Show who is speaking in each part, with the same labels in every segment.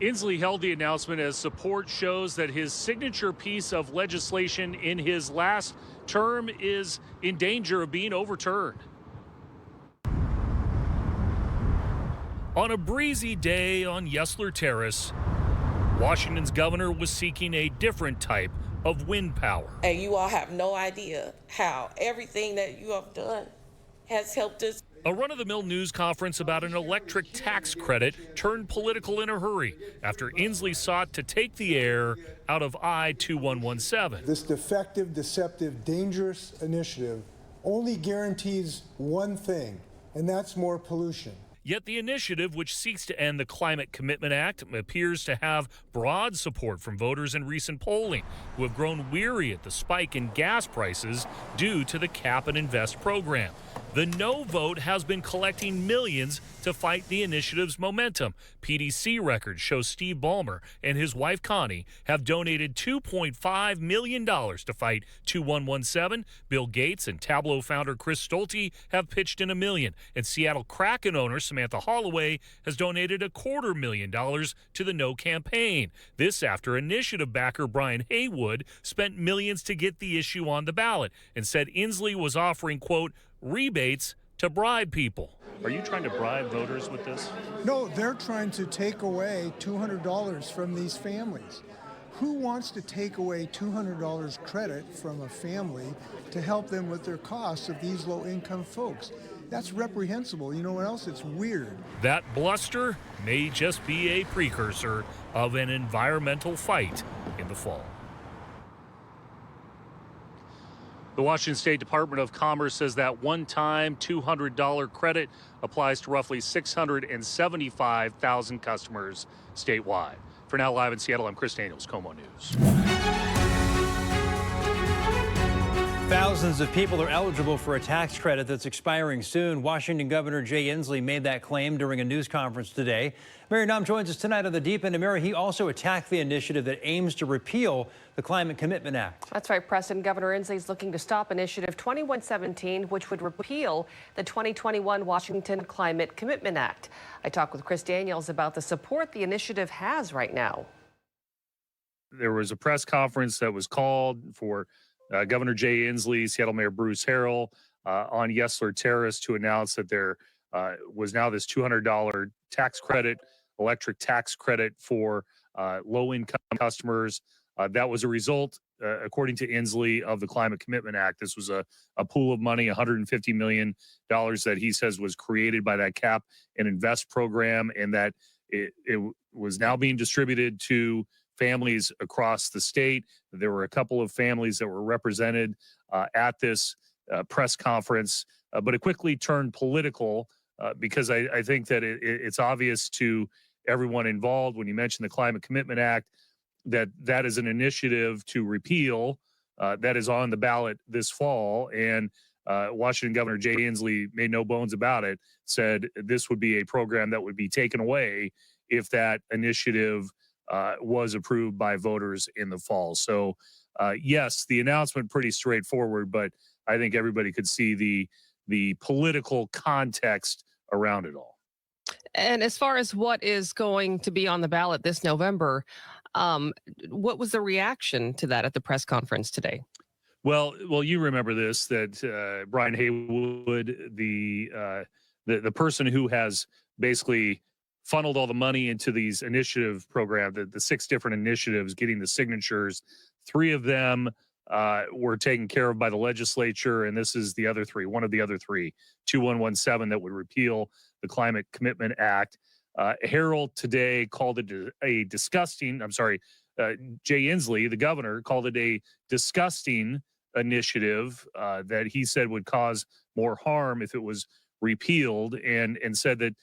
Speaker 1: Inslee held the announcement as support shows that his signature piece of legislation in his last term is in danger of being overturned. On a breezy day on Yesler Terrace, Washington's governor was seeking a different type of wind power.
Speaker 2: And you all have no idea how everything that you have done has helped us.
Speaker 1: A run-of-the-mill news conference about an electric tax credit turned political in a hurry after Inslee sought to take the air out of I-2117.
Speaker 3: This defective, deceptive, dangerous initiative only guarantees one thing, and that's more pollution.
Speaker 1: Yet the initiative, which seeks to end the Climate Commitment Act, appears to have broad support from voters in recent polling, who have grown weary at the spike in gas prices due to the Cap and Invest program. The no vote has been collecting millions to fight the initiative's momentum. PDC records show Steve Ballmer and his wife Connie have donated $2.5 million to fight 2117. Bill Gates and Tableau founder Chris Stolte have pitched in $1 million, and Seattle Kraken owner Samantha Holloway has donated $250,000 to the No campaign. This after initiative backer Brian Haywood spent millions to get the issue on the ballot and said Inslee was offering, quote, rebates to bribe people. Are you trying to bribe voters with this?
Speaker 3: No, they're trying to take away $200 from these families. Who wants to take away $200 credit from a family to help them with their costs of these low-income folks? That's reprehensible. You know what else? It's weird.
Speaker 1: That bluster may just be a precursor of an environmental fight in the fall. The Washington State Department of Commerce says that one-time $200 credit applies to roughly 675,000 customers statewide. For now, live in Seattle, I'm Chris Daniels, KOMO News.
Speaker 4: Thousands of people are eligible for a tax credit that's expiring soon. Washington Governor Jay Inslee made that claim during a news conference today. Mary Nam joins us tonight on the Deep End. And Mary, he also attacked the initiative that aims to repeal the Climate Commitment Act.
Speaker 5: That's right, Preston. Governor Inslee is looking to stop Initiative 2117, which would repeal the 2021 Washington Climate Commitment Act. I talked with Chris Daniels about the support the initiative has right now.
Speaker 1: There was a press conference that was called for Governor Jay Inslee, Seattle Mayor Bruce Harrell on Yesler Terrace to announce that there was now this $200 tax credit, electric tax credit for low-income customers. That was a result, according to Inslee, of the Climate Commitment Act. This was a pool of money, $150 million that he says was created by that Cap and Invest program, and that it was now being distributed to families across the state. There were a couple of families that were represented at this press conference, but it quickly turned political because I think that it's obvious to everyone involved when you mention the Climate Commitment Act that is an initiative to repeal that is on the ballot this fall. And Washington Governor Jay Inslee made no bones about it, said this would be a program that would be taken away if that initiative was approved by voters in the fall. So, yes, the announcement pretty straightforward, but I think everybody could see the political context around it all.
Speaker 6: And as far as what is going to be on the ballot this November, what was the reaction to that at the press conference today?
Speaker 1: Well, you remember this, that Brian Haywood, the person who has basically funneled all the money into these initiative programs, the 6 different initiatives, getting the signatures. 3 of them were taken care of by the legislature, and this is the other 3, one of the other 3, 2117, that would repeal the Climate Commitment Act. Harold today called it a disgusting, Jay Inslee, the governor, called it a disgusting initiative that he said would cause more harm if it was repealed, and said that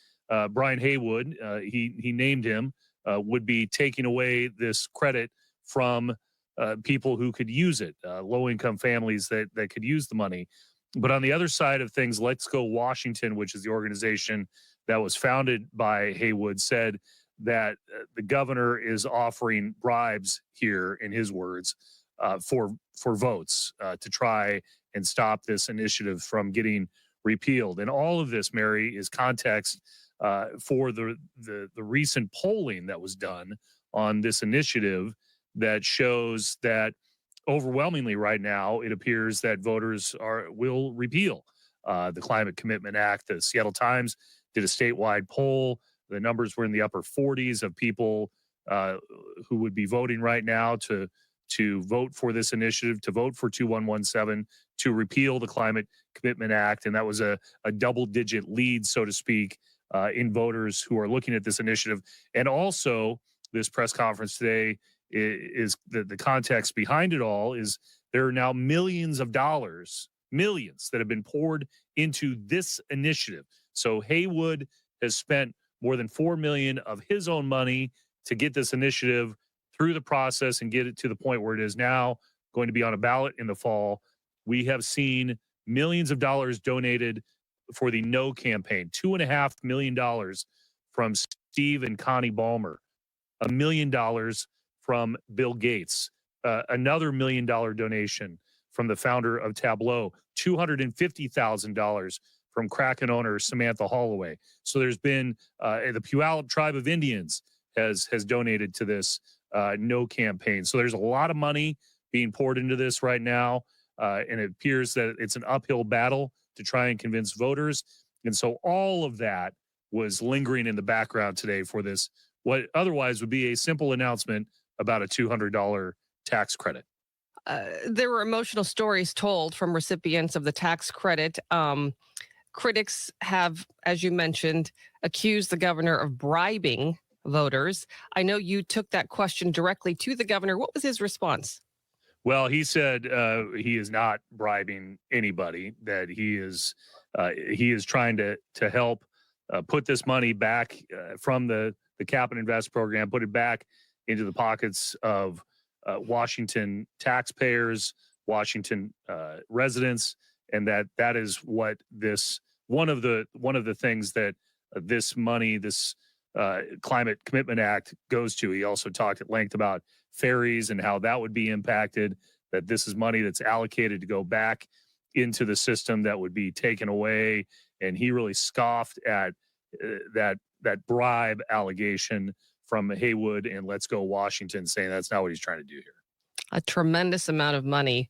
Speaker 1: Brian Haywood, he named him, would be taking away this credit from people who could use it, low-income families that could use the money. But on the other side of things, Let's Go Washington, which is the organization that was founded by Haywood, said that the governor is offering bribes here, in his words, for votes to try and stop this initiative from getting repealed. And all of this, Mary, is context for the recent polling that was done on this initiative that shows that overwhelmingly right now it appears that voters will repeal the Climate Commitment Act. The Seattle Times did a statewide poll. The numbers were in the upper 40s of people who would be voting right now to vote for this initiative, to vote for 2117, to repeal the Climate Commitment Act. And that was a double-digit lead, so to speak, in voters who are looking at this initiative. And also, this press conference today is the context behind it all is there are now millions of dollars, millions that have been poured into this initiative. So Haywood has spent more than $4 million of his own money to get this initiative through the process and get it to the point where it is now going to be on a ballot in the fall. We have seen millions of dollars donated for the No campaign, $2.5 million from Steve and Connie Ballmer, $1 million from Bill Gates, another $1 million donation from the founder of Tableau, $250,000 from Kraken owner Samantha Holloway. So there's been the Puyallup Tribe of Indians has donated to this No campaign. So there's a lot of money being poured into this right now, and it appears that it's an uphill battle to try and convince voters. And so all of that was lingering in the background today for this, what otherwise would be a simple announcement about a $200 tax credit.
Speaker 6: There were emotional stories told from recipients of the tax credit. Critics have, as you mentioned, accused the governor of bribing voters. I know you took that question directly to the governor. What was his response?
Speaker 1: Well, he said he is not bribing anybody, that he is trying to help put this money back from the Cap and Invest program, put it back into the pockets of Washington taxpayers, Washington residents, and that is what this one of the things that this money, this Climate Commitment Act goes to. He also talked at length about ferries and how that would be impacted, that this is money that's allocated to go back into the system that would be taken away. And he really scoffed at that bribe allegation from Haywood and Let's Go Washington, saying that's not what he's trying to do here.
Speaker 6: A tremendous amount of money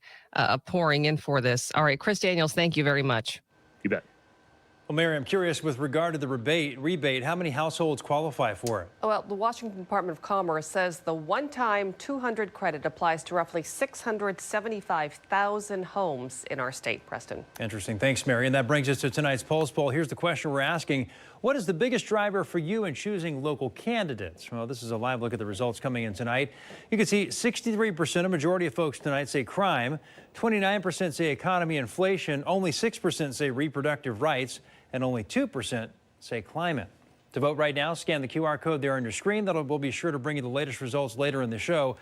Speaker 6: pouring in for this. All right, Chris Daniels, thank you very much.
Speaker 1: You bet.
Speaker 4: Well, Mary, I'm curious with regard to the rebate, how many households qualify for it?
Speaker 5: Well, the Washington Department of Commerce says the one-time 200 credit applies to roughly 675,000 homes in our state, Preston.
Speaker 4: Interesting. Thanks, Mary. And that brings us to tonight's Pulse Poll. Here's the question we're asking. What is the biggest driver for you in choosing local candidates? Well, this is a live look at the results coming in tonight. You can see 63%, a majority of folks tonight say crime, 29% say economy, inflation, only 6% say reproductive rights, and only 2% say climate. To vote right now, scan the QR code there on your screen. We'll be sure to bring you the latest results later in the show.